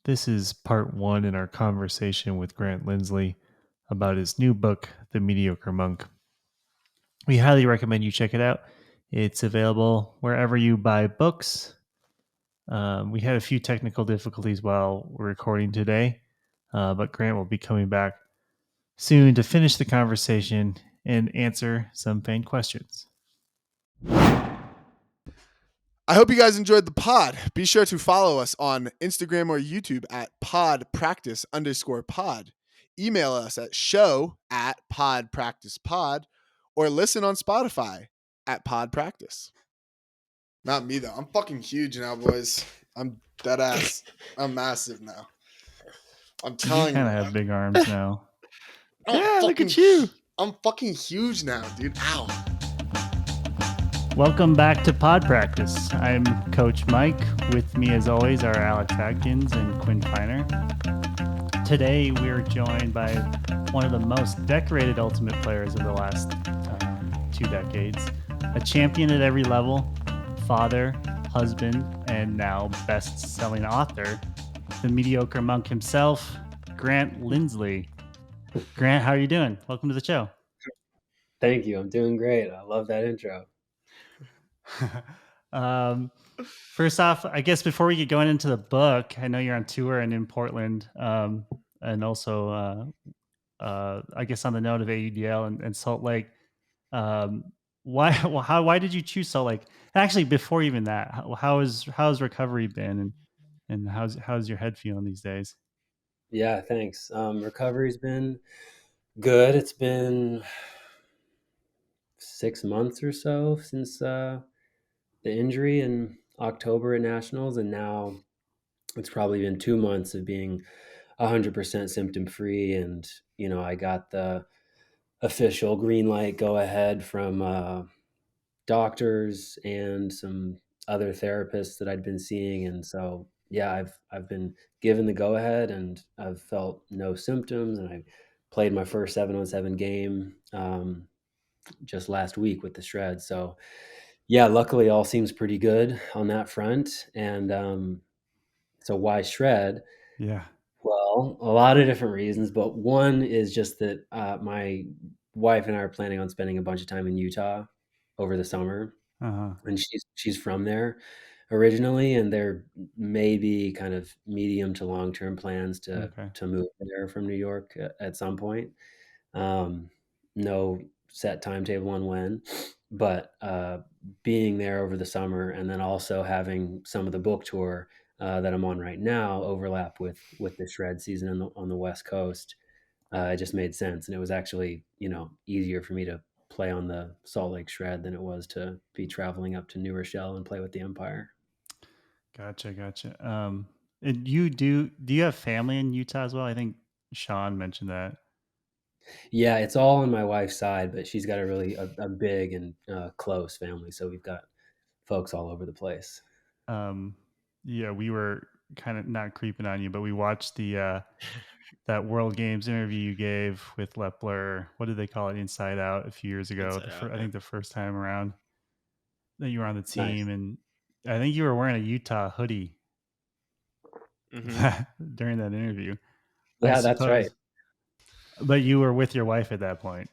This is part one in our conversation with Grant Lindsley about his new book, The Mediocre Monk. We highly recommend you check it out. It's available wherever you buy books. We had a few technical difficulties while we're recording today, but Grant will be coming back soon to finish the conversation and answer some fan questions. I hope you guys enjoyed the pod. Be sure to follow us on Instagram or YouTube at podpractice_pod. Email us at show@podpracticepod or listen on Spotify at podpractice. Not me though. I'm fucking huge now, boys. I'm dead ass. I'm massive now. I'm You telling kind you. of have big arms now. Yeah, look at you. I'm fucking huge now, dude. Ow. Welcome back to Pod Practice. I'm Coach Mike. With me, as always, are Alex Atkins and Quinn Feiner. Today, we're joined by one of the most decorated Ultimate players of the last 2 decades, a champion at every level, father, husband, and now best-selling author, the Mediocre Monk himself, Grant Lindsley. Grant, how are you doing? Welcome to the show. Thank you. I'm doing great. I love that intro. First off, I guess before we get going into the book, I know you're on tour and in Portland, and also, I guess on the note of AUDL and Salt Lake, why did you choose Salt Lake? Actually, before even that, how's recovery been, and how's your head feeling these days? Yeah, thanks. Recovery's been good. It's been 6 months or so since the injury in October at Nationals, and now it's probably been 2 months of being 100% symptom free. And I got the official green light go ahead from doctors and some other therapists that I'd been seeing, and so yeah, I've been given the go ahead, and I've felt no symptoms, and I played my first 7-on-7 game just last week with the shred. So yeah, luckily all seems pretty good on that front. And so why shred? Yeah. Well, a lot of different reasons, but one is just that my wife and I are planning on spending a bunch of time in Utah over the summer, Uh-huh. and she's from there originally, and there may be kind of medium to long term plans to Okay. move there from New York at some point. No set timetable on when, but being there over the summer, and then also having some of the book tour that I'm on right now overlap with the shred season on the West Coast. It just made sense, and it was actually easier for me to play on the Salt Lake Shred than it was to be traveling up to New Rochelle and play with the Empire. Gotcha. And do you have family in Utah as well? I think Sean mentioned that. Yeah, it's all on my wife's side, but she's got a really a big and close family, so we've got folks all over the place. Yeah, we were kind of not creeping on you, but we watched the that World Games interview you gave with Lepler. What did they call it? Inside Out a few years ago. I think the first time around that you were on the Nice. team, and I think you were wearing a Utah hoodie during that interview. I Yeah, that's right. suppose, but you were with your wife at that point.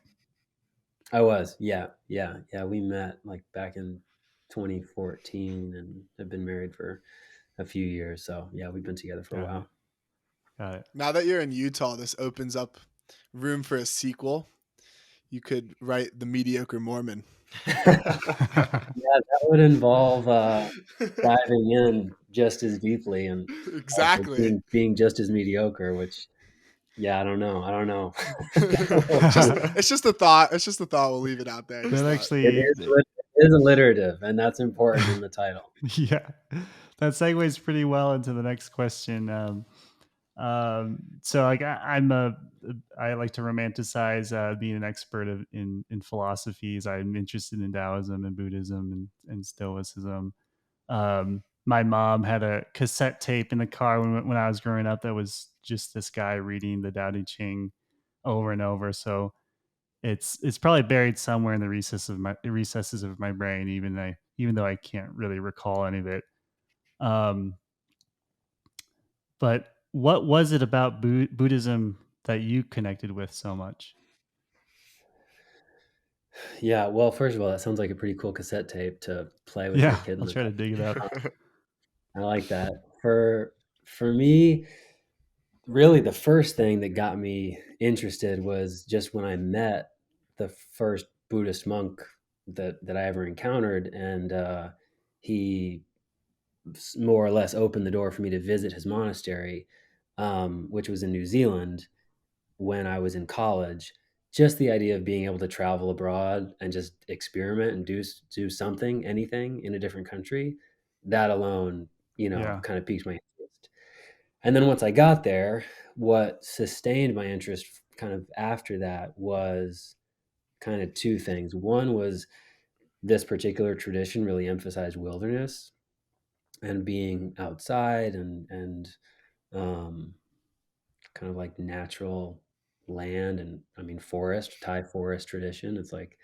I was. Yeah. We met like back in 2014 and have been married for a few years. So yeah, we've been together for a while. Got it. Now that you're in Utah, this opens up room for a sequel. You could write The Mediocre Mormon. Yeah, that would involve diving in just as deeply and Exactly. being just as mediocre, which, yeah, I don't know. It's just a thought. It's just a thought. We'll leave it out there. That It actually, is alliterative, and that's important in the title. yeah, that segues pretty well into the next question. So like I like to romanticize being an expert in philosophies. I'm interested in Taoism and Buddhism and Stoicism. My mom had a cassette tape in the car when I was growing up that was just this guy reading the Tao Te Ching over and over. So it's probably buried somewhere in the recesses of my brain, even though I can't really recall any of it. But what was it about Buddhism that you connected with so much? Yeah, well, first of all, that sounds like a pretty cool cassette tape to play with your Yeah, kid in I'll the try to car. dig it up. I like that. For me, really the first thing that got me interested was just when I met the first Buddhist monk that I ever encountered, and he more or less opened the door for me to visit his monastery, which was in New Zealand when I was in college. Just the idea of being able to travel abroad and just experiment and do something, anything in a different country, that alone, Yeah. kind of piqued my interest. And then once I got there, what sustained my interest kind of after that was kind of two things. One was this particular tradition really emphasized wilderness and being outside and um, kind of like natural land, and I mean forest, Thai forest tradition. It's like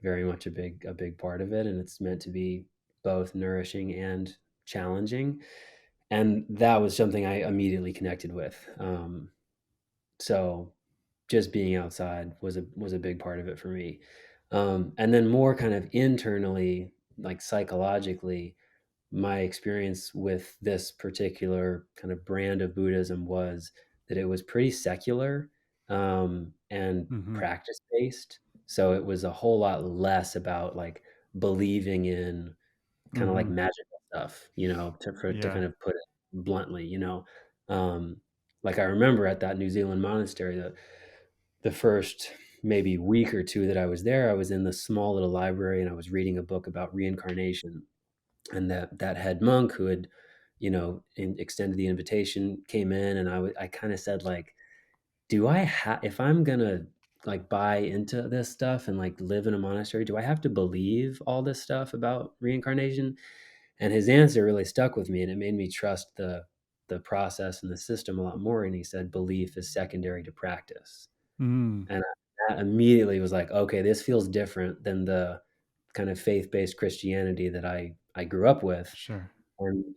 very much a big part of it, and it's meant to be both nourishing and challenging. And that was something I immediately connected with. So just being outside was a big part of it for me. And then more kind of internally, like psychologically, my experience with this particular kind of brand of Buddhism was that it was pretty secular, and Mm-hmm. practice based. So it was a whole lot less about like believing in kind of like Mm-hmm. magical stuff, to Yeah. kind of put it bluntly. Um, like I remember at that New Zealand monastery, the first maybe week or two that I was there, I was in this small little library and I was reading a book about reincarnation. And that head monk who had, extended the invitation came in, and I kind of said like, do I have if I'm gonna like buy into this stuff and like live in a monastery, do I have to believe all this stuff about reincarnation? And his answer really stuck with me, and it made me trust the process and the system a lot more. And he said, belief is secondary to practice. Mm. And that immediately was like, okay, this feels different than the kind of faith-based Christianity that I grew up with, Sure.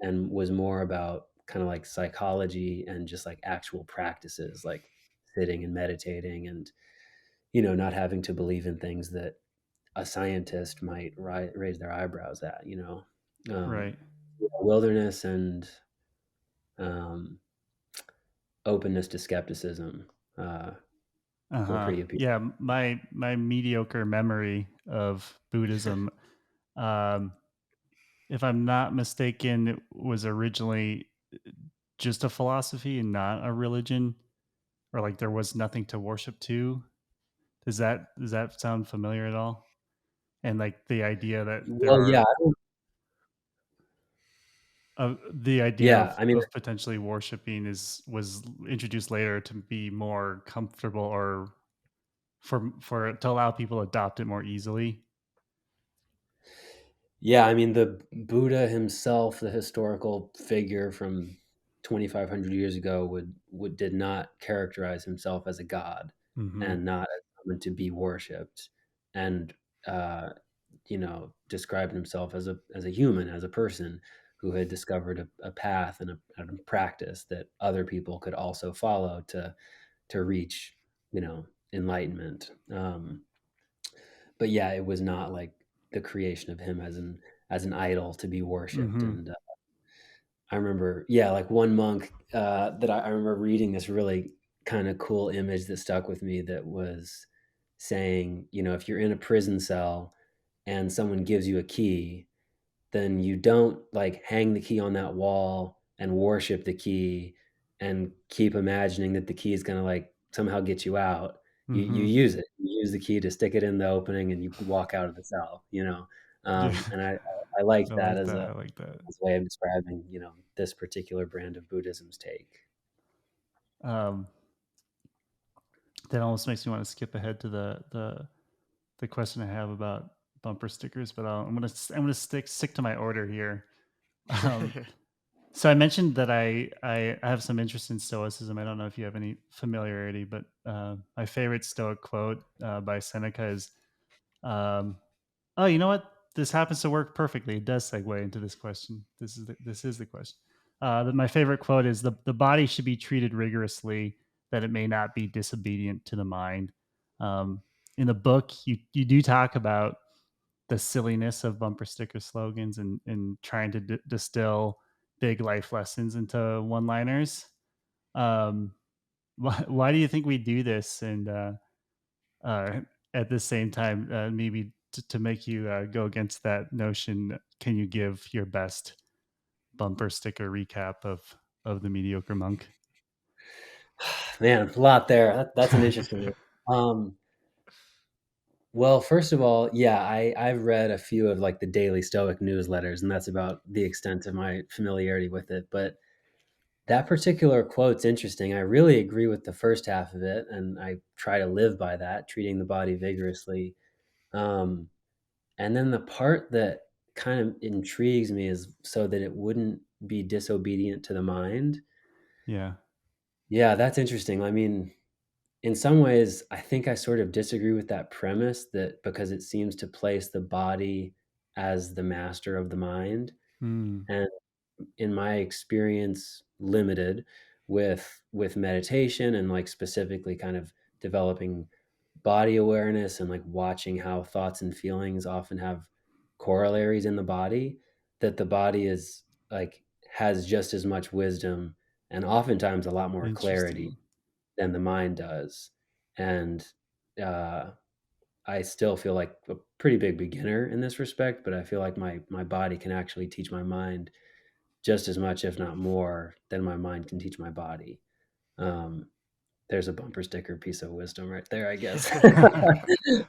and was more about kind of like psychology and just like actual practices, like sitting and meditating, and not having to believe in things that a scientist might raise their eyebrows at. Right. Wilderness and um, openness to skepticism were Uh-huh. pretty appealing. Yeah, my mediocre memory of Buddhism, um, if I'm not mistaken, it was originally just a philosophy and not a religion, or like there was nothing to worship to. Does that sound familiar at all? And like the idea that there Well, yeah, are the idea yeah. I mean, of potentially worshiping was introduced later to be more comfortable, or for to allow people to adopt it more easily. yeah, I mean, the Buddha himself, the historical figure from 2,500 years ago, would did not characterize himself as a god Mm-hmm. and not as someone to be worshipped, and described himself as a human, as a person who had discovered a path and a practice that other people could also follow to reach, enlightenment. But yeah, it was not like the creation of him as an idol to be worshipped. Mm-hmm. And I remember, yeah, like one monk that I remember reading this really kind of cool image that stuck with me, that was saying, if you're in a prison cell and someone gives you a key, then you don't like hang the key on that wall and worship the key and keep imagining that the key is going to like somehow get you out. You Mm-hmm. use it. You use the key to stick it in the opening, and you walk out of the cell. Yeah, And I like I that like that. I like that. as a way of describing this particular brand of Buddhism's take. Um, that almost makes me want to skip ahead to the question I have about bumper stickers, but I'm gonna stick to my order here. Um, so I mentioned that I have some interest in Stoicism. I don't know if you have any familiarity, but my favorite Stoic quote by Seneca is, um, "Oh, you know what? This happens to work perfectly. It does segue into this question. This is the question. My favorite quote is the body should be treated rigorously, that it may not be disobedient to the mind. Um, in the book, you do talk about the silliness of bumper sticker slogans and trying to distill big life lessons into one liners. Um, why do you think we do this? And at the same time, maybe to make you go against that notion, can you give your best bumper sticker recap of the Mediocre Monk? Man, a lot there. That's an interesting one. Well, first of all, yeah, I've read a few of like the daily Stoic newsletters, and that's about the extent of my familiarity with it. But that particular quote's interesting. I really agree with the first half of it, and I try to live by that, treating the body vigorously. Um, and then the part that kind of intrigues me is so that it wouldn't be disobedient to the mind. Yeah, Yeah, that's interesting. I mean, in some ways, I think I sort of disagree with that premise that because it seems to place the body as the master of the mind. mm, And in my experience, limited with meditation and like specifically kind of developing body awareness and like watching how thoughts and feelings often have corollaries in the body, that the body is like has just as much wisdom and oftentimes a lot more clarity interesting. than the mind does. And uh, I still feel like a pretty big beginner in this respect, but I feel like my body can actually teach my mind just as much, if not more, than my mind can teach my body. Um, there's a bumper sticker piece of wisdom right there, I guess.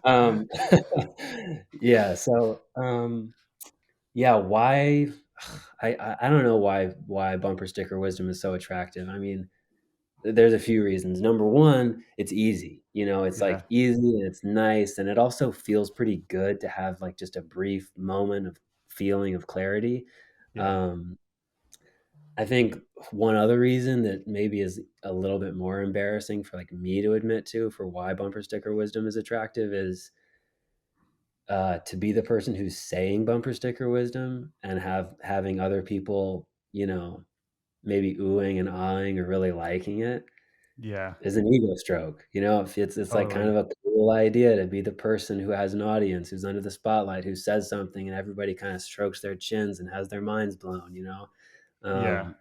um, yeah. So yeah, why? I don't know why bumper sticker wisdom is so attractive. I mean, there's a few reasons. Number one, it's easy. You know, it's Yeah, like easy and it's nice, and it also feels pretty good to have like just a brief moment of feeling of clarity. yeah, Um, I think one other reason that maybe is a little bit more embarrassing for like me to admit to for why bumper sticker wisdom is attractive is to be the person who's saying bumper sticker wisdom and having other people, you know, maybe oohing and ahhing or really liking it yeah, is an ego stroke. You know, if it's like kind totally. of a cool idea to be the person who has an audience, who's under the spotlight, who says something, and everybody kind of strokes their chins and has their minds blown. You know, Yeah, um,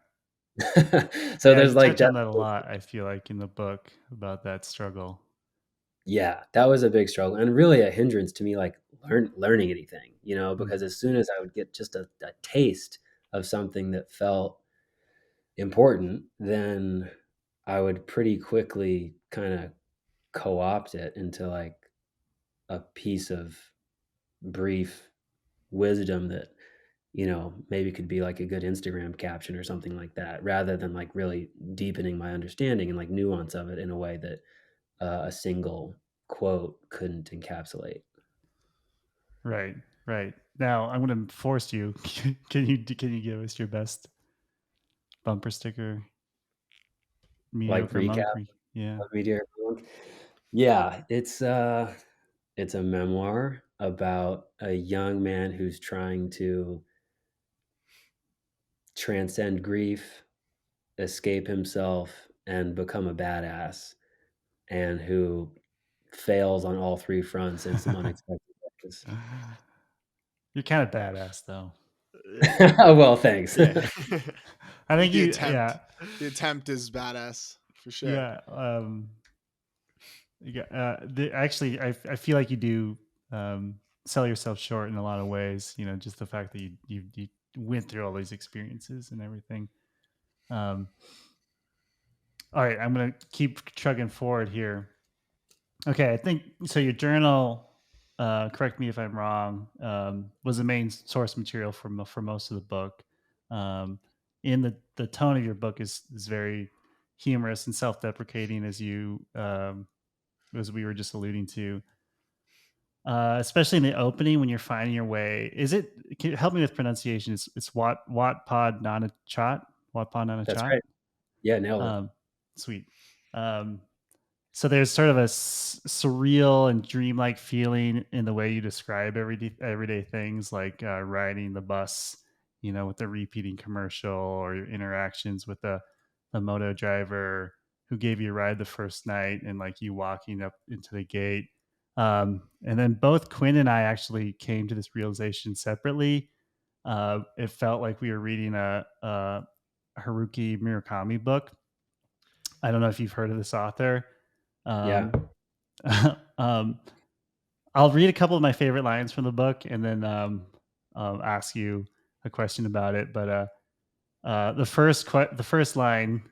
so yeah. there's You like touch on that a definitely, lot. I feel like in the book about that struggle. yeah, that was a big struggle and really a hindrance to me, like learning anything. You know, because Mm, as soon as I would get just a taste of something that felt important, then I would pretty quickly kind of co-opt it into like a piece of brief wisdom that maybe could be like a good Instagram caption or something like that, rather than like really deepening my understanding and like nuance of it in a way that a single quote couldn't encapsulate. right, right. Now I'm going to force you. Can you give us your best bumper sticker Like Mediocre Monk? recap Yeah. of Mediocre Monk. Yeah, it's a memoir about a young man who's trying to transcend grief, escape himself, and become a badass, and who fails on all three fronts in some unexpected ways. You're kind of badass, though. Well, thanks. Yeah. I think the you, attempt. yeah, The attempt is badass for sure. yeah. Yeah, actually, I feel like you do sell yourself short in a lot of ways. You know, just the fact that you went through all these experiences and everything. Um, all right, I'm gonna keep trucking forward here. Okay, I think so. Your journal, correct me if I'm wrong, was the main source material for most of the book. Um, in the tone of your book is very humorous and self deprecating, as we were just alluding to. Especially in the opening when you're finding your way. Is it? Can you help me with pronunciation? It's Wat Pod Nana Chat. Wat Pod Nana That's Chat. right. Yeah, nailed it. Sweet. So there's sort of a surreal and dreamlike feeling in the way you describe everyday things like riding the bus with the repeating commercial, or your interactions with the moto driver who gave you a ride the first night, and like you walking up into the gate. And then both Quinn and I actually came to this realization separately. It felt like we were reading a Haruki Murakami book. I don't know if you've heard of this author. Yeah. Um, um, I'll read a couple of my favorite lines from the book, and then ask you a question about it. But the first line,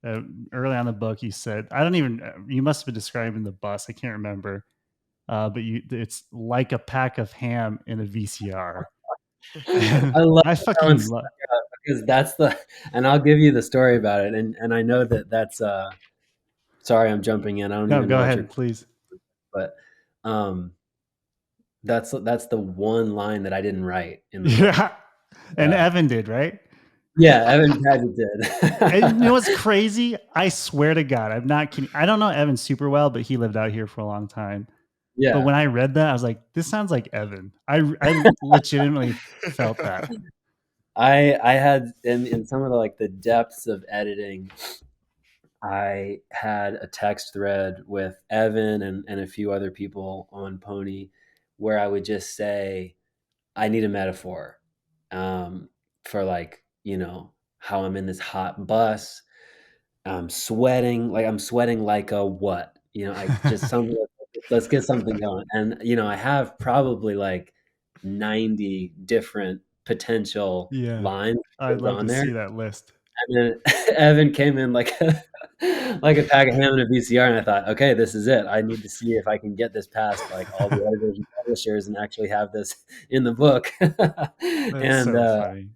early on in the book, you said, I don't even. You must have been describing the bus. I can't remember. But it's like a pack of ham in a VCR. And I love I that one fucking stuck love. out because that's the, and I'll give you the story about it. And I know that's, sorry, I'm jumping in. I don't No, even know go what you're, ahead, please. but, um, that's the one line that I didn't write in the book. Yeah, and Evan did, right? Yeah, Evan Paget did. And you know what's crazy? I swear to God, I'm not kidding. I don't know Evan super well, but he lived out here for a long time. But Yeah. when I read that, I was like, this sounds like Evan. I legitimately felt that. I had in some of the, like, the depths of editing, I had a text thread with Evan and a few other people on Pony where I would just say, I need a metaphor, for, like, how I'm in this hot bus. I'm sweating like a what? Like, just something. Let's get something going. And I have probably like 90 different potential Yeah, lines I'd love on to there. see that list. And then Evan came in like like a pack of ham and a VCR, and I thought, okay, this is it. I need to see if I can get this past like all the editors and publishers and actually have this in the book. That's And so funny.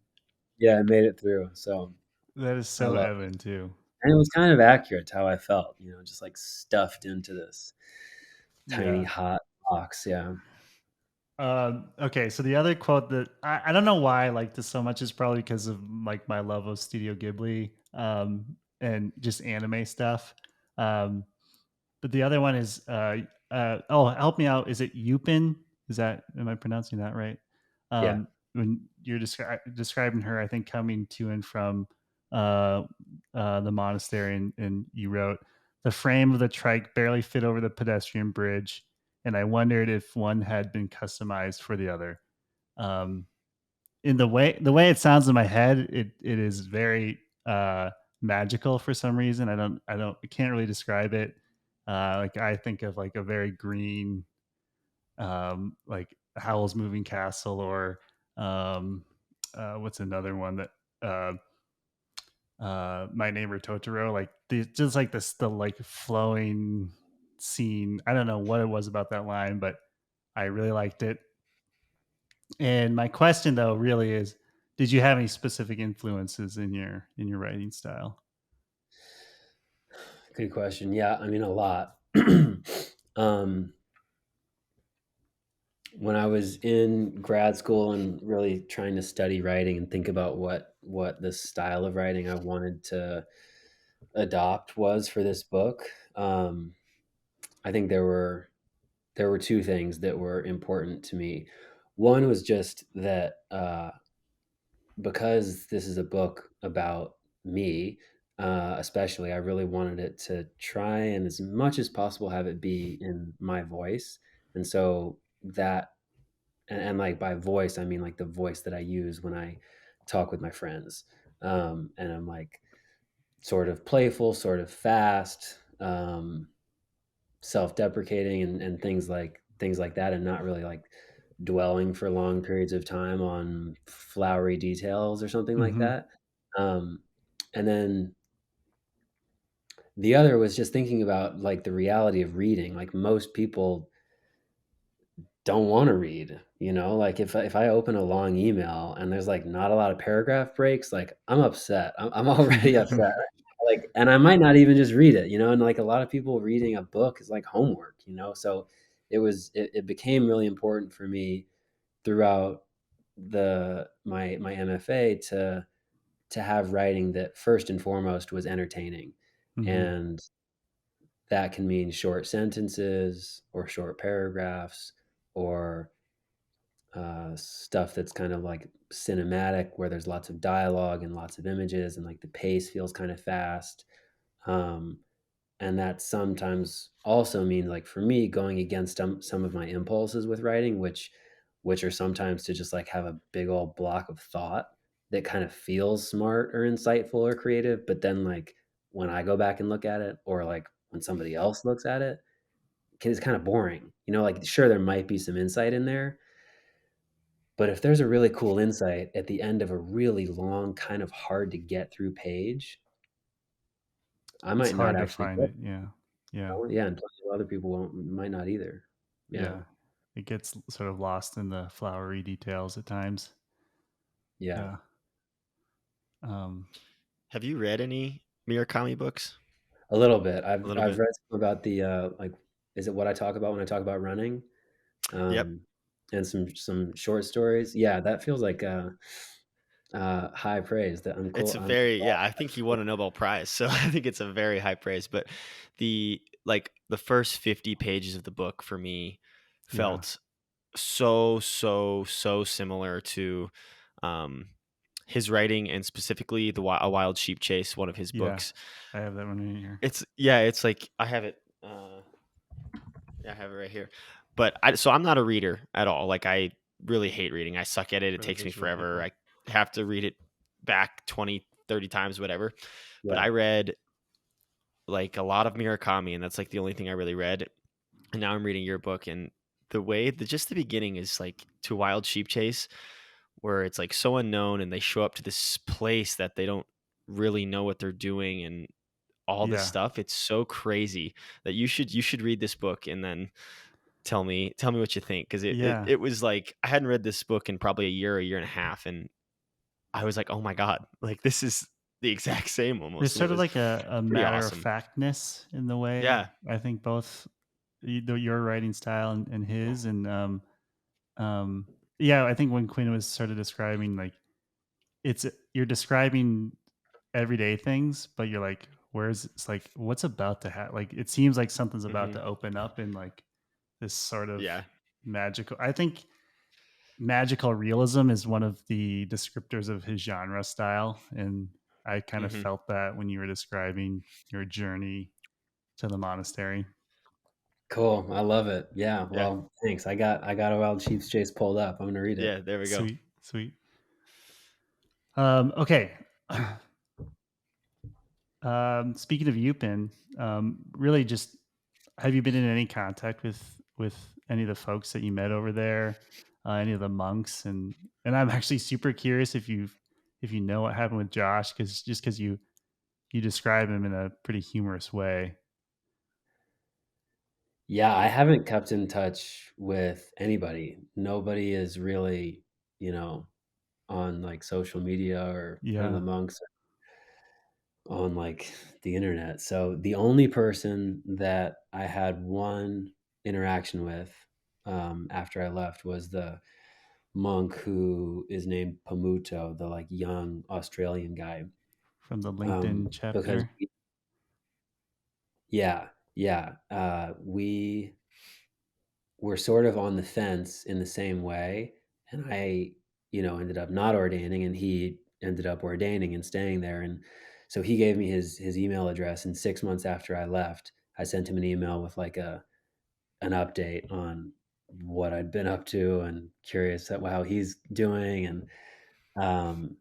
yeah, I made it through. So That is I so love Evan too. And it was kind of accurate to how I felt, just like stuffed into this tiny Yeah. hot box. Yeah. Okay, so the other quote that I don't know why I like this so much is probably because of like my love of Studio Ghibli, and just anime stuff. Um, but the other one is oh, help me out. Is it Yupin? Is that, am I pronouncing that right? Yeah. When you're describing her, I think coming to and from the monastery, and you wrote, the frame of the trike barely fit over the pedestrian bridge, and I wondered if one had been customized for the other. Um, in the way it sounds in my head, it is very magical for some reason. I can't really describe it. Like I think of like a very green, like Howl's Moving Castle, or um, what's another one that My Neighbor Totoro, like just like this, the like flowing scene. I don't know what it was about that line, but I really liked it. And my question though really is, did you have any specific influences in your writing style? Good question. Yeah. I mean, a lot. um, when I was in grad school and really trying to study writing and think about what the style of writing I wanted to adopt was for this book, I think there were two things that were important to me. One was just that, because this is a book about me, especially, I really wanted it to try and as much as possible have it be in my voice. And so that, and like by voice, I mean like the voice that I use when I talk with my friends. And I'm like sort of playful, sort of fast, self-deprecating, and things like that, and not really like dwelling for long periods of time on flowery details or something like Mm-hmm. that. Um, and then the other was just thinking about like the reality of reading. Like most people don't want to read, like if I open a long email and there's like not a lot of paragraph breaks, like I'm upset. I'm already upset. Like, and I might not even just read it, and like a lot of people reading a book is like homework, so it became really important for me throughout my MFA to have writing that first and foremost was entertaining. Mm-hmm. And that can mean short sentences or short paragraphs or stuff that's kind of like cinematic, where there's lots of dialogue and lots of images, and like the pace feels kind of fast. Um, and that sometimes also means, like for me, going against some of my impulses with writing, which are sometimes to just like have a big old block of thought that kind of feels smart or insightful or creative, but then like when I go back and look at it, or like when somebody else looks at it, it's kind of boring. Like sure, there might be some insight in there, but if there's a really cool insight at the end of a really long, kind of hard to get through page, I It's might not hard to actually find get it. Yeah. Yeah. it. Yeah, and plenty of other people might not either. Yeah, Yeah. It gets sort of lost in the flowery details at times. yeah, Yeah. Um, Have you read any Murakami books? a little bit. A I've little I've bit. read some about the like, is it what I talk about when I talk about running, Yep. um, and some short stories. Yeah, that feels like high praise. That I'm It's cool. a I'm very yeah, I think he won a Nobel Prize, so I think it's a very high praise. But the first 50 pages of the book for me yeah. felt so similar to um his writing, and specifically A Wild Sheep Chase, one of his Yeah. books. I have that one in here. It's like I have it. Yeah, I have it right here. But I'm not a reader at all. Like I really hate reading. I suck at it. It For the takes me visual forever. people. I have to read it back 20, 30 times, whatever. But Yeah. I read like a lot of Murakami, and that's like the only thing I really read. And now I'm reading your book, and just the beginning is like To Wild Sheep Chase, where it's like so unknown, and they show up to this place that they don't really know what they're doing, and all this Yeah. stuff. It's so crazy that you should read this book and then tell me what you think, because it, it Yeah. it was like I hadn't read this book in probably a year and a half, and I was like, oh my god, like this is the exact same There's almost, and it sort of was like a pretty matter of awesome. factness in the way Yeah. I think both your writing style and his um yeah, I think when Quinn was sort of describing like you're describing everyday things, but you're like, it's like what's about to happen? Like it seems like something's about Hmm. to open up in like this sort of Yeah. magical. I think magical realism is one of the descriptors of his genre style, and I kind of Hmm. felt that when you were describing your journey to the monastery. Cool. I love it. Yeah. Yeah. Well, thanks. I got a Wild Sheep's Chase pulled up. I'm gonna read it. Yeah, there we go. Sweet, sweet. Okay. Speaking of Yupin, really just have you been in any contact with any of the folks that you met over there, any of the monks, and I'm actually super curious if you know what happened with Josh, because you describe him in a pretty humorous way. Yeah, I haven't kept in touch with anybody. Nobody is really, you know, on like social media or none of the Yeah, monks are on like the internet. So the only person that I had one interaction with after I left was the monk who is named Pamuto, the like young Australian guy. from the LinkedIn Because chapter. yeah, yeah, we were sort of on the fence in the same way, and I, ended up not ordaining, and he ended up ordaining and staying there, and so he gave me his email address, and 6 months after I left, I sent him an email with like an update on what I'd been up to and curious at how he's doing, and um,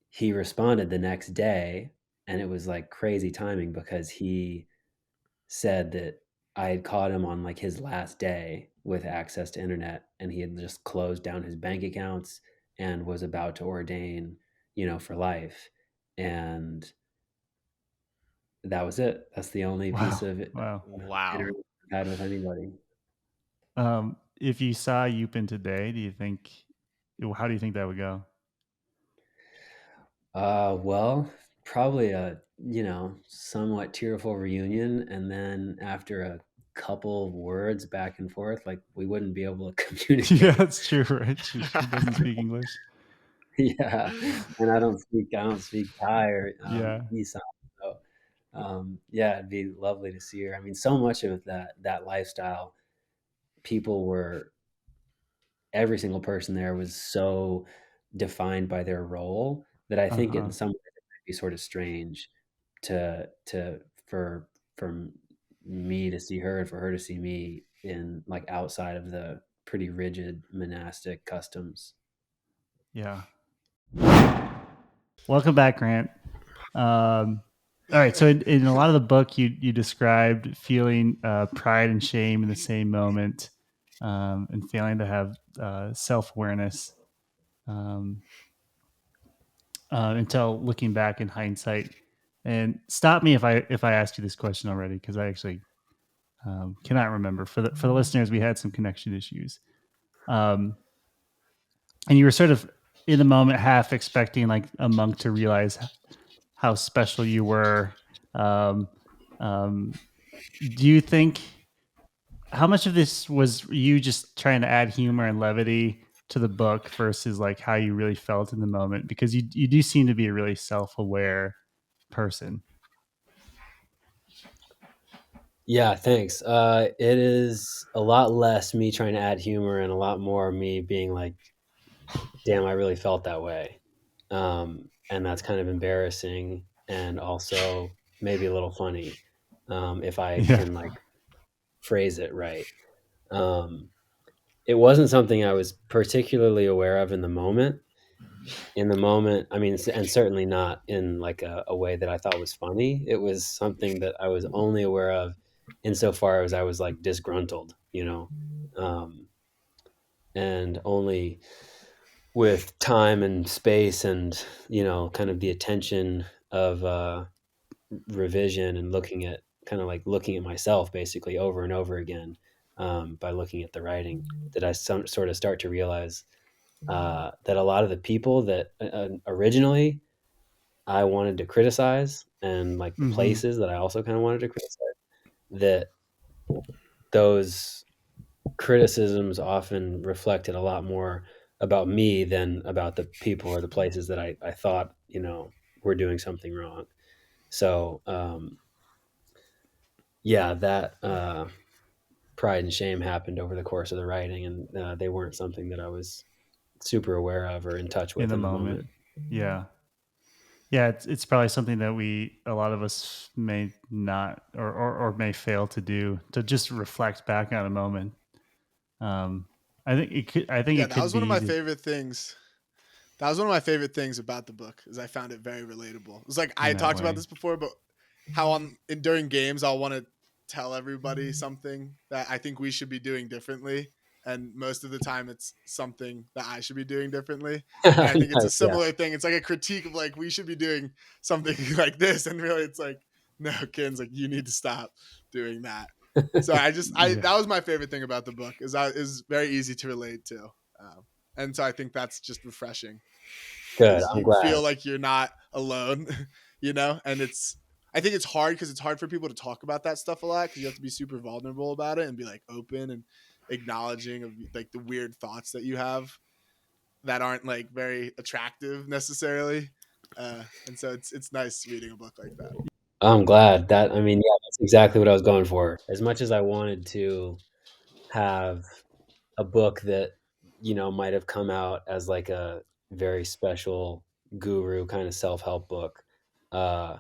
he responded the next day, and it was like crazy timing because he said that I had caught him on like his last day with access to internet, and he had just closed down his bank accounts and was about to ordain, for life. And that was it. That's the only piece Wow, of wow. Wow. interaction I had with anybody. If you saw Yupin today, how do you think that would go? Well, probably a, somewhat tearful reunion. And then after a couple of words back and forth, like we wouldn't be able to Yeah, communicate. that's true, right? She doesn't speak English. Yeah. And I don't speak Thai or Yeah, Isan. So yeah, it'd be lovely to see her. I mean, so much of that lifestyle, people were every single person there was so defined by their role that I think in some ways it might be sort of strange to for for me to see her and for her to see me in like outside of the pretty rigid monastic customs. Yeah. Welcome back, Grant. All right. So in a lot of the book, you described feeling pride and shame in the same moment, and failing to have self-awareness until looking back in hindsight. And stop me if I asked you this question already, because I actually cannot remember. For the listeners, we had some connection issues, and you were sort of in the moment, half expecting like a monk to realize how special you were. Um, um, do you think how much of this was you just trying to add humor and levity to the book versus like how you really felt in the moment? Because you do seem to be a really self-aware person. Yeah, thanks. It is a lot less me trying to add humor and a lot more me being like, damn, I really felt that way. And that's kind of embarrassing and also maybe a little funny, if I Yeah. can like phrase it right. Um, it wasn't something I was particularly aware of in the moment. In the moment, I mean, and certainly not in like a way that I thought was funny. It was something that I was only aware of insofar as I was like disgruntled, um, and only with time and space and kind of the attention of revision and looking at looking at myself basically over and over again, by looking at the writing, that I sort of start to realize that a lot of the people that originally I wanted to criticize, and like the Mm-hmm. places that I also kind of wanted to criticize, that those criticisms often reflected a lot more about me than about the people or the places that I thought, were doing something wrong. So, yeah, that pride and shame happened over the course of the writing, and they weren't something that I was super aware of or in touch In with the in the moment. moment. Yeah. Yeah, it's probably something that a lot of us may not or may fail to do, to just reflect back on a moment. Um, I think Yeah, it that could was be one of my easy favorite things. That was one of my favorite things about the book, is I found it very relatable. It's like in I that talked about way. this before, but how during games I'll want to tell everybody something that I think we should be doing differently, and most of the time it's something that I should be doing differently. And I think it's a Nice, yeah. similar thing. It's like a critique of like we should be doing something like this, and really it's like, no, Ken's like, you need to stop doing that. So I Yeah. that was my favorite thing about the book, is very easy to relate to. And so I think that's just refreshing, Good. because I'm you glad. feel like you're not alone, and I think it's hard because it's hard for people to talk about that stuff a lot, because you have to be super vulnerable about it and be like open and acknowledging of like the weird thoughts that you have that aren't like very attractive necessarily. And so it's nice reading a book like that. I'm glad that, I mean, yeah, that's exactly what I was going for. As much as I wanted to have a book that, might have come out as like a very special guru kind of self-help book, uh,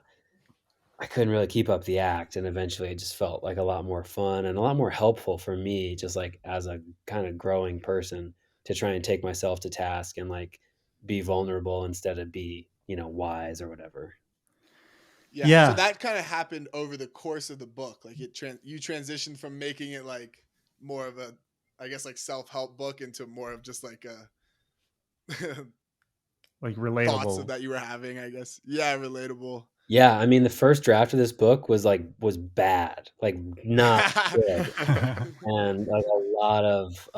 I couldn't really keep up the act. And eventually it just felt like a lot more fun and a lot more helpful for me, just like as a kind of growing person, to try and take myself to task and like be vulnerable instead of be, wise or whatever. Yeah, so Yeah. that kind of happened over the course of the book. Like you transitioned from making it like more of a, I guess, like self-help book into more of just like a Like thoughts relatable. that you were having, I guess. Yeah, relatable. Yeah, I mean, the first draft of this book was bad, like not good, and like a lot of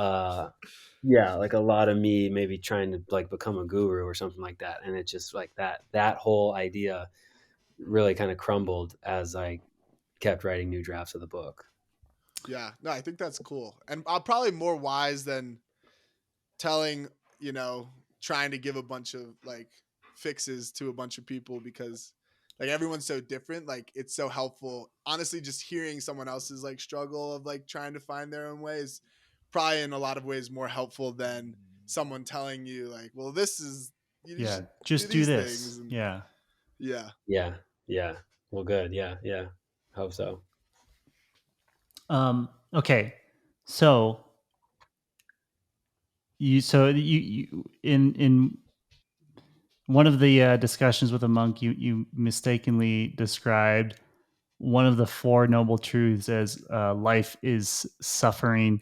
yeah, like a lot of me maybe trying to like become a guru or something like that, and it just like that whole idea really kind of crumbled as I kept writing new drafts of the book. Yeah, no, I think that's cool. And I'm probably more wise than telling, you know, trying to give a bunch of like fixes to a bunch of people, because like everyone's so different. Like it's so helpful. Honestly, just hearing someone else's like struggle of like trying to find their own ways probably in a lot of ways more helpful than someone telling you like, well, this is, you should just do these this. things. And Yeah. yeah. Yeah. Well, good. Yeah. Hope so. Okay. So you in one of the discussions with a monk, you mistakenly described one of the four noble truths as life is suffering,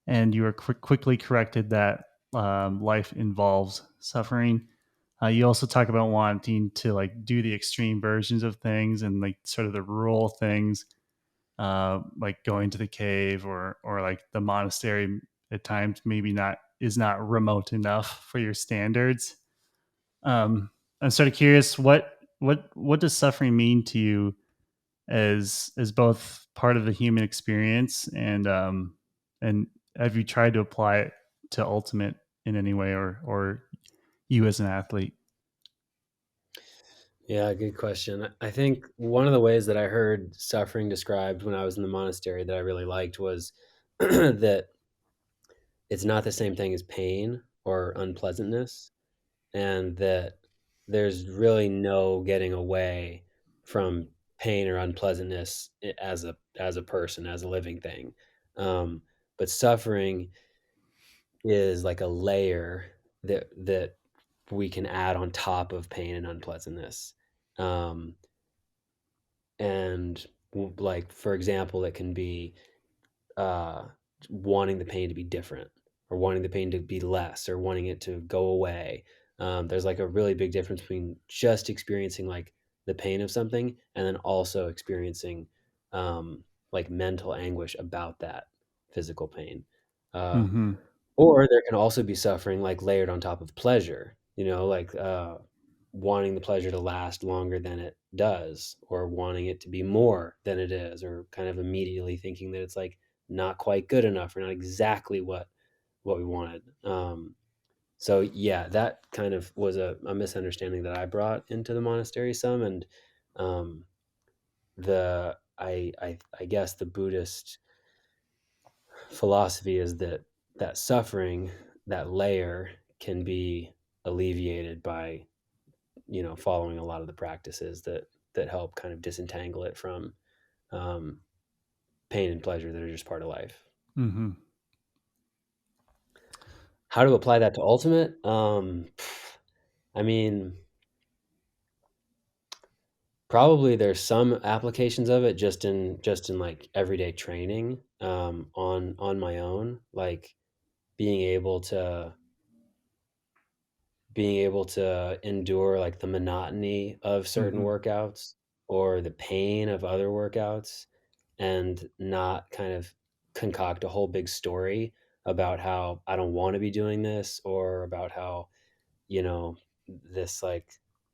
and you were quickly corrected that life involves suffering. You also talk about wanting to like do the extreme versions of things and like sort of the rural things, like going to the cave or like the monastery at times maybe not is not remote enough for your standards. I'm sort of curious what does suffering mean to you as both part of the human experience and have you tried to apply it to ultimate in any way or you as an athlete? Yeah, good question. I think one of the ways that I heard suffering described when I was in the monastery that I really liked was that it's not the same thing as pain or unpleasantness, and that there's really no getting away from pain or unpleasantness as a person, as a living thing. Um, but suffering is like a layer that we can add on top of pain and unpleasantness. Um, and like for example, it can be uh, wanting the pain to be different, or wanting the pain to be less, or wanting it to go away. There's like a really big difference between just experiencing like the pain of something and then also experiencing like mental anguish about that physical pain. Uh, Mm-hmm. or there can also be suffering like layered on top of pleasure, like wanting the pleasure to last longer than it does, or wanting it to be more than it is, or kind of immediately thinking that it's like not quite good enough or not exactly what we wanted. So yeah, that kind of was a misunderstanding that I brought into the monastery some, and um, I guess the Buddhist philosophy is that suffering, that layer, can be alleviated by following a lot of the practices that help kind of disentangle it from um, pain and pleasure that are just part of life. Mm-hmm. How to apply that to ultimate? I mean, probably there's some applications of it just in like everyday training on my own, like being able to endure like the monotony of certain Mm-hmm. workouts or the pain of other workouts, and not kind of concoct a whole big story about how I don't want to be doing this, or about how, you know, this like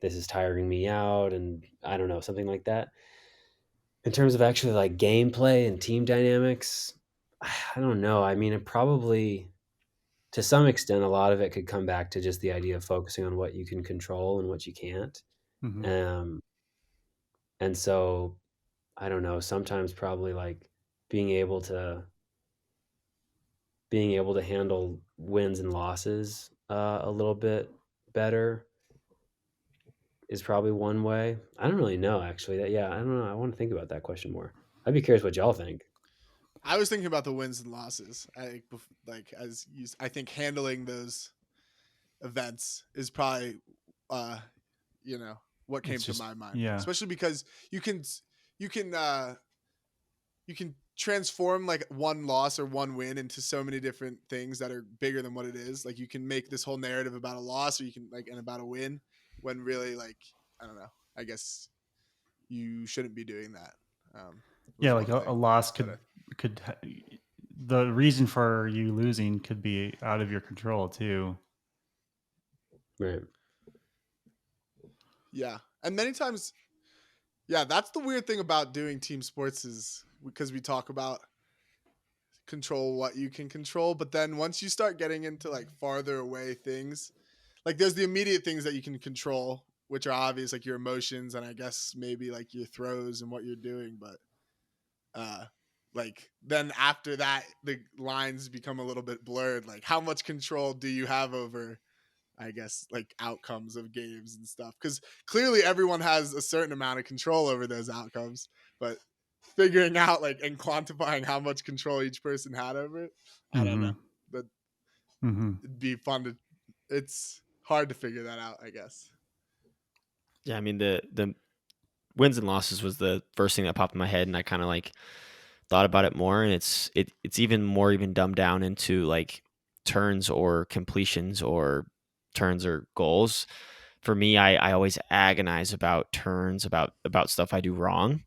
this is tiring me out, and I don't know, something like that. In terms of actually like gameplay and team dynamics, I don't know. I mean, it probably, to some extent, a lot of it could come back to just the idea of focusing on what you can control and what you can't. Mm-hmm. Um, and so I don't know, sometimes probably like being able to handle wins and losses a little bit better is probably one way. I don't really know actually. Yeah, I don't know. I want to think about that question more. I'd be curious what y'all think. I was thinking about the wins and losses. Like as you, I think handling those events is probably, uh, what came It's to just my mind. yeah. Especially because you can you can transform like one loss or one win into so many different things that are bigger than what it is. Like you can make this whole narrative about a loss, or you can and about a win, when really, like, I don't know. I guess you shouldn't be doing that. Was Yeah, one like a thing loss that I, could the reason for you losing could be out of your control too. Right. yeah, and many times, yeah, that's the weird thing about doing team sports, is because we talk about control what you can control, but then once you start getting into like farther away things, like there's the immediate things that you can control, which are obvious, like your emotions and I guess maybe like your throws and what you're doing, but like then after that the lines become a little bit blurred. Like how much control do you have over, I guess, like outcomes of games and stuff? Because clearly everyone has a certain amount of control over those outcomes, but figuring out like and quantifying how much control each person had over it, I don't know. But it'd be fun to. It's hard to figure that out, I guess. Yeah, I mean the wins and losses was the first thing that popped in my head, and I kind of like thought about it more, and it's even more even dumbed down into like turns or completions or turns or goals. For me, I always agonize about turns, about stuff I do wrong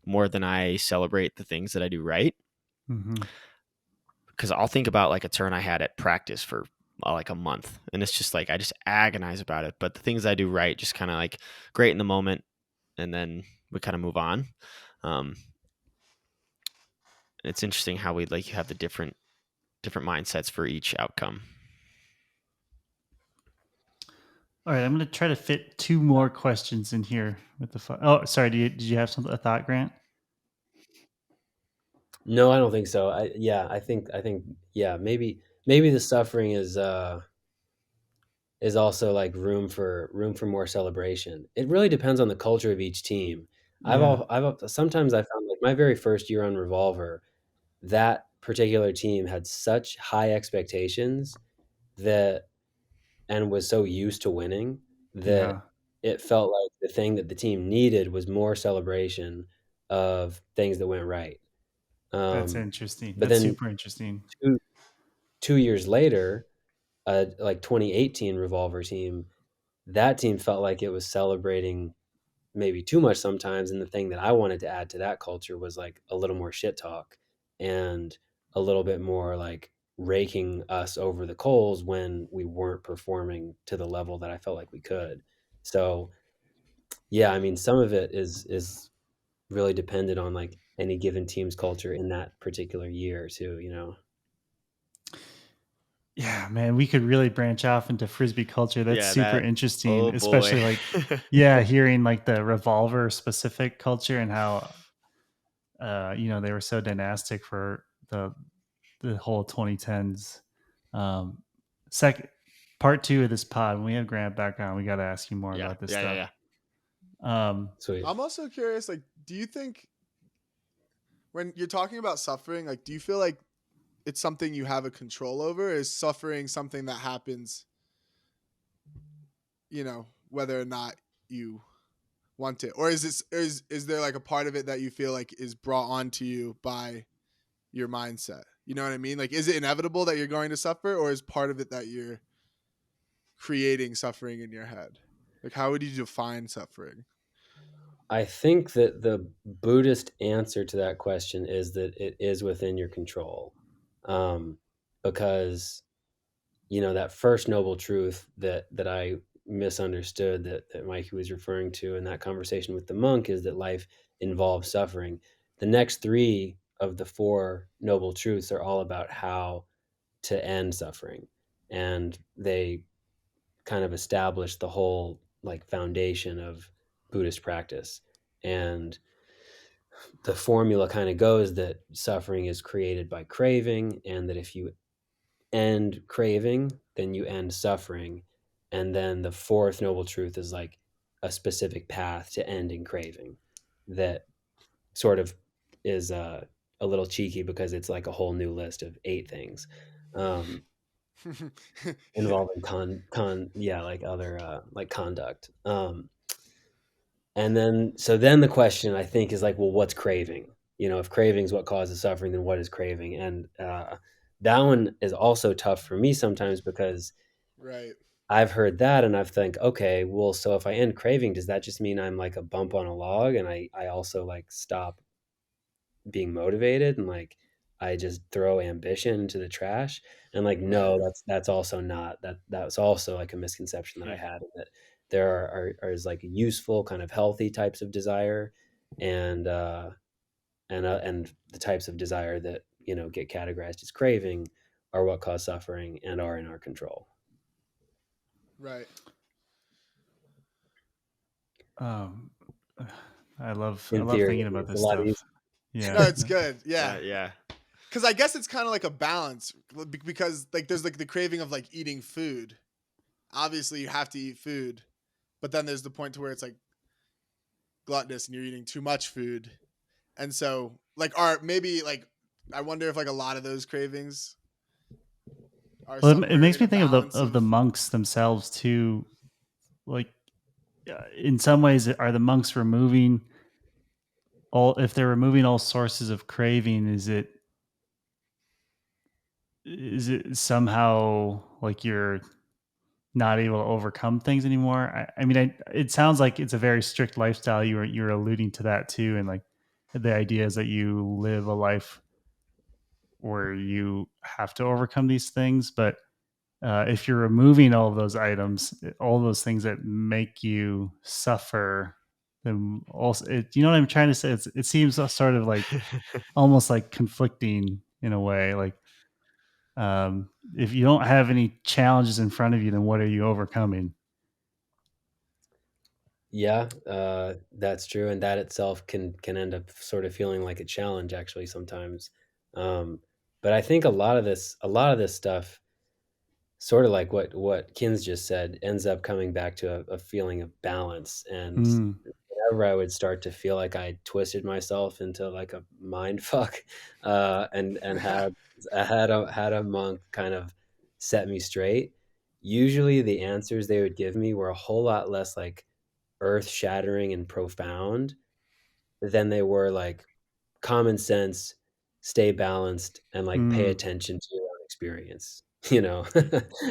more than I celebrate the things that I do right. Because I'll think about like a turn I had at practice for like a month, and it's just like I just agonize about it. But the things I do right, just kind of like great in the moment, and then we kind of move on. It's interesting how we like have the different mindsets for each outcome. All right, I'm going to try to fit 2 more questions in here with the. Oh, sorry. Did you have a thought, Grant? No, I don't think so. I think yeah, maybe the suffering is also like room for more celebration. It really depends on the culture of each team. Yeah. Sometimes I found like my very first year on Revolver, that particular team had such high expectations that and was so used to winning that Yeah. it felt like the thing that the team needed was more celebration of things that went right. That's Um, interesting. but That's then super interesting. 2 years later, like 2018 Revolver team, that team felt like it was celebrating maybe too much sometimes. And the thing that I wanted to add to that culture was like a little more shit talk and a little bit more like raking us over the coals when we weren't performing to the level that I felt like we could. So yeah, I mean, some of it is really dependent on like any given team's culture in that particular year too, you know. Yeah, man, we could really branch off into Frisbee culture. That's Yeah, super that. interesting, Oh boy. especially like, yeah, hearing like the Revolver specific culture and how, they were so dynastic for the whole 2010s. Um, second part 2 of this pod, when we have Grant back on, we got to ask you more Yeah, about this yeah, yeah, stuff. yeah. Sweet. I'm also curious, like, do you think when you're talking about suffering, like, do you feel like it's something you have a control over? Is suffering something that happens, whether or not you want it? Or is there like a part of it that you feel like is brought onto you by your mindset? You know what I mean? Like, is it inevitable that you're going to suffer, or is part of it that you're creating suffering in your head? Like, how would you define suffering? I think that the Buddhist answer to that question is that it is within your control. Um, because, that first noble truth that I misunderstood that Mikey was referring to in that conversation with the monk is that life involves suffering. The next 3 of the 4 noble truths are all about how to end suffering. And they kind of establish the whole like foundation of Buddhist practice. And the formula kind of goes that suffering is created by craving, and that if you end craving, then you end suffering. And then the 4th noble truth is like a specific path to ending craving that sort of is a little cheeky because it's like a whole new list of 8 things. Yeah. Involving like other like conduct. And then the question I think is like, well, what's craving? If craving is what causes suffering, then what is craving? And that one is also tough for me sometimes because Right. I've heard that and I've think, okay, well, so if I end craving, does that just mean I'm like a bump on a log and I also like stop being motivated and like I just throw ambition into the trash? And like, Right. no, that's also not that's also like a misconception that I had, that there is like useful kind of healthy types of desire and and the types of desire that get categorized as craving are what cause suffering and are in our control. Right. Um, I love In theory, thinking about it's a this lot stuff. easier. Yeah. No, it's good. Yeah. Yeah. Because I guess it's kind of like a balance because like there's like the craving of like eating food. Obviously, you have to eat food, but then there's the point to where it's like gluttonous and you're eating too much food, and so like are maybe like I wonder if like a lot of those cravings are Well, somewhere it makes in me a think balance of the monks themselves too. Like, in some ways, are the monks removing all? If they're removing all sources of craving, is it somehow like you're not able to overcome things anymore? I mean, it sounds like it's a very strict lifestyle. You're alluding to that too, and like the idea is that you live a life where you have to overcome these things, but if you're removing all of those items, all those things that make you suffer, then also, you know what I'm trying to say? It seems sort of like almost like conflicting in a way. Like, if you don't have any challenges in front of you, then what are you overcoming? Yeah, that's true, and that itself can end up sort of feeling like a challenge actually sometimes. But I think a lot of this stuff, sort of like what Kins just said, ends up coming back to a feeling of balance. And Mm, whenever I would start to feel like I twisted myself into like a mind fuck, and of. had a monk kind of set me straight, usually the answers they would give me were a whole lot less like earth shattering and profound than they were like common sense, stay balanced, and like pay mm, attention to your own experience, you know,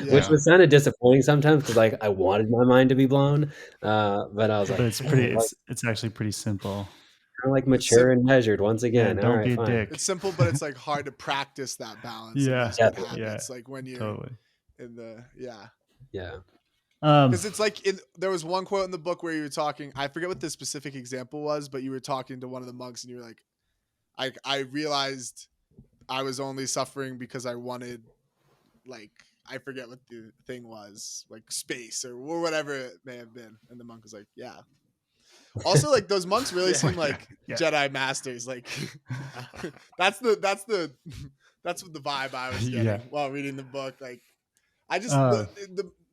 which Yeah. yeah, was kind of disappointing sometimes because like I wanted my mind to be blown. But I was but like, dang, like it's actually pretty simple. kind of like It's sim- mature and measured once Yeah, again. All don't right, be a fine. dick. it's simple, but it's like hard to practice that balance in Yeah, those good Definitely. yeah, habits. Like when you're totally. in the yeah. Yeah. Um, Because it's like there was one quote in the book where you were talking. I forget what the specific example was, but you were talking to one of the monks, and you were like, I realized I was only suffering because I wanted, like, I forget what the thing was, like space or whatever it may have been." And the monk was like, "Yeah." Also, like those monks really Yeah. seem like Yeah. Jedi masters. Like that's that's what the vibe I was getting Yeah. while reading the book. Like I just Uh,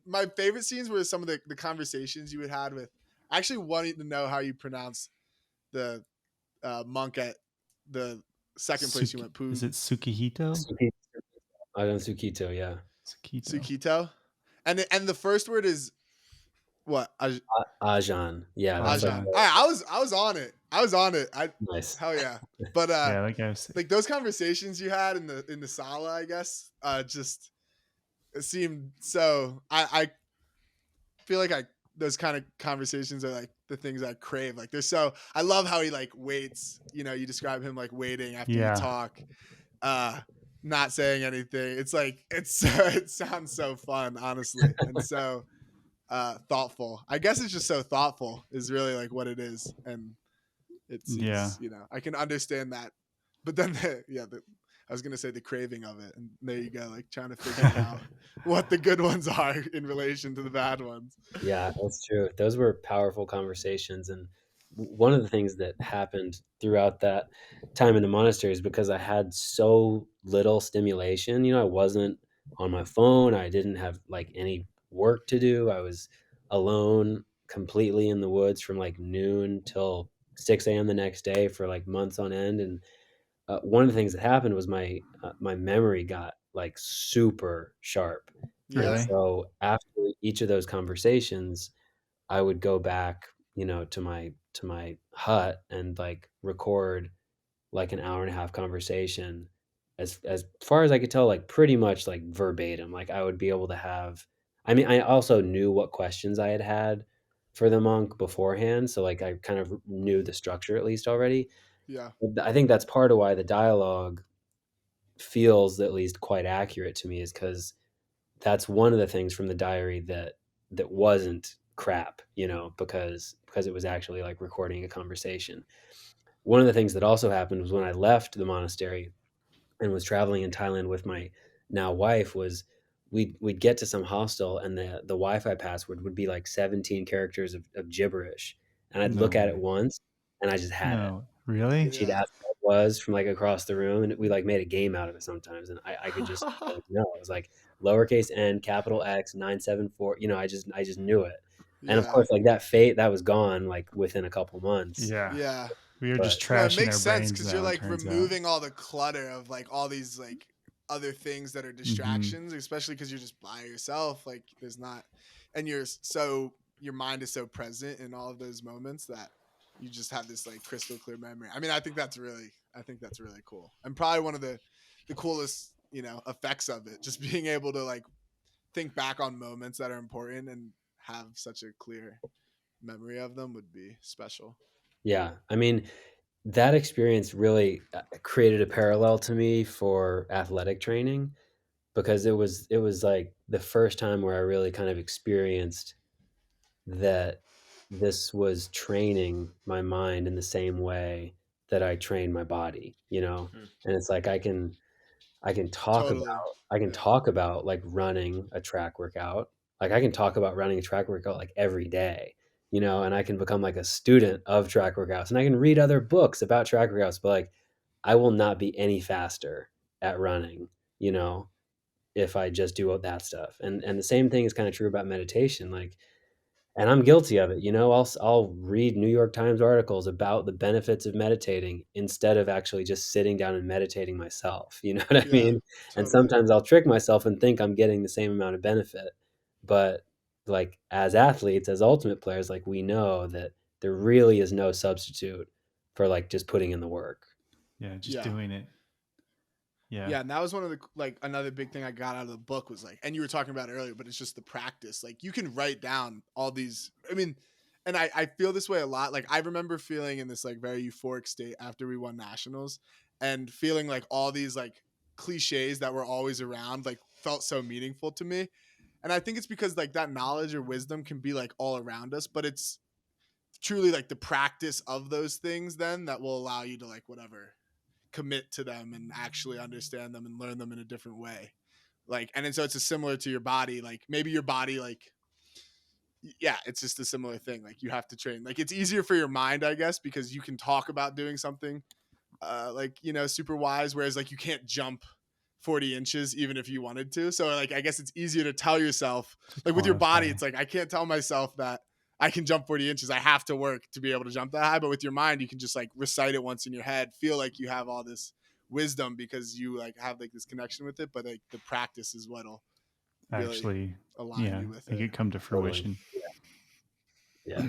my favorite scenes were some of the conversations you had had with. I actually wanted to know how you pronounce the monk at the second place you went. Is it Tsukihito? Suki- I don't Sukito, yeah. Tsukito. Sukito, and the first word is what? Ajan. Yeah, that's like Ajahn. I was on it. I was on it. nice. Hell yeah. But Yeah, like I was. like those conversations you had in the sala, I guess, just it seemed so. I feel like those kind of conversations are like the things I crave. Like they're so. I love how he like waits. You know, you describe him like waiting after you Yeah. talk, not saying anything. It's like it sounds so fun, honestly, and so thoughtful. I guess it's just so thoughtful is really like what it is, and it Yeah. seems I can understand that. But then I was gonna say the craving of it, and there you go, like trying to figure out what the good ones are in relation to the bad ones. Yeah, that's true. Those were powerful conversations. And one of the things that happened throughout that time in the monastery is because I had so little stimulation. You know, I wasn't on my phone. I didn't have like any work to do. I was alone completely in the woods from like noon till 6 a.m. the next day for like months on end. And one of the things that happened was my memory got like super sharp. And Yeah, Really? so after each of those conversations, I would go back, you know, to my hut and like record like an hour and a half conversation as far as I could tell, like pretty much like verbatim. Like I would be able to have I mean, I also knew what questions I had had for the monk beforehand, so like I kind of knew the structure at least already. yeah, I think that's part of why the dialogue feels at least quite accurate to me is because that's one of the things from the diary that wasn't crap, you know, because it was actually like recording a conversation. One of the things that also happened was when I left the monastery and was traveling in Thailand with my now wife was we'd get to some hostel and the Wi-Fi password would be like 17 characters of gibberish, and I'd look at it No. once and I just had it. No. Really? And she'd yeah. ask was from like across the room, and we like made a game out of it sometimes. And I could just know it was like lowercase n, capital X, 974. I just knew it. And of Yeah. course, like that fate, that was gone like within a couple months. Yeah. Yeah. We were But- just No, it trashing makes our sense brains. because now, you're it like turns out. removing all the clutter of like all these like other things that are Mm-hmm. distractions, especially because you're just by yourself. Like there's not, and your mind is so present in all of those moments that you just have this like crystal clear memory. I mean, I think that's really cool, and probably one of the coolest effects of it. Just being able to like think back on moments that are important and have such a clear memory of them would be special. Yeah, I mean, that experience really created a parallel to me for athletic training, because it was like the first time where I really kind of experienced that this was training my mind in the same way that I train my body, and it's like I can talk Totally. talk about like running a track workout. Like I can talk about running a track workout like every day, and I can become like a student of track workouts, and I can read other books about track workouts, but like I will not be any faster at running, if I just do all that stuff. And the same thing is kind of true about meditation. Like, and I'm guilty of it. I'll read New York Times articles about the benefits of meditating instead of actually just sitting down and meditating myself. You know what I Yeah, mean? And totally. sometimes I'll trick myself and think I'm getting the same amount of benefit. But like as athletes, as ultimate players, like we know that there really is no substitute for like just putting in the work. Yeah, just Yeah. doing it. Yeah, and that was one of the like another big thing I got out of the book was like, and you were talking about it earlier, but it's just the practice. Like you can write down all these. I mean, and I feel this way a lot. Like I remember feeling in this like very euphoric state after we won nationals, and feeling like all these like cliches that were always around like felt so meaningful to me. And I think it's because like that knowledge or wisdom can be like all around us, but it's truly like the practice of those things then that will allow you to like whatever commit to them and actually understand them and learn them in a different way. Like, and so it's a similar to your body. Like maybe your body, like, yeah, it's just a similar thing. Like you have to train. Like it's easier for your mind, I guess, because you can talk about doing something like, super wise. Whereas like you can't jump 40 inches even if you wanted to. So like, I guess it's easier to tell yourself like with your body, quantify. it's like, I can't tell myself that I can jump 40 inches. I have to work to be able to jump that high. But with your mind, you can just like recite it once in your head, feel like you have all this wisdom because you like have like this connection with it. But like the practice is what'll really Actually, align you with make it come to fruition. Yeah.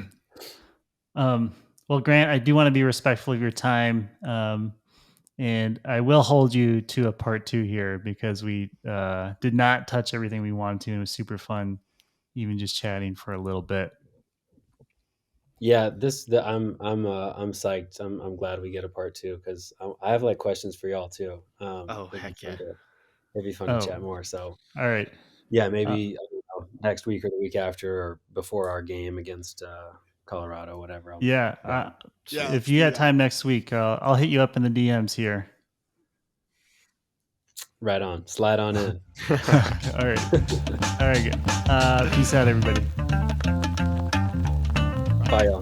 Well, Grant, I do want to be respectful of your time. And I will hold you to a part 2 here because we did not touch everything we wanted to. And it was super fun, even just chatting for a little bit. Yeah, I'm psyched. I'm glad we get a part 2 because I have like questions for y'all too. Heck yeah. It'd be fun to chat more. So all right, yeah, maybe I don't know, next week or the week after or before our game against Colorado, whatever. If you got time next week, I'll hit you up in the DMs here. Right on, slide on in. All right, good. Peace out, everybody. Bye, y'all.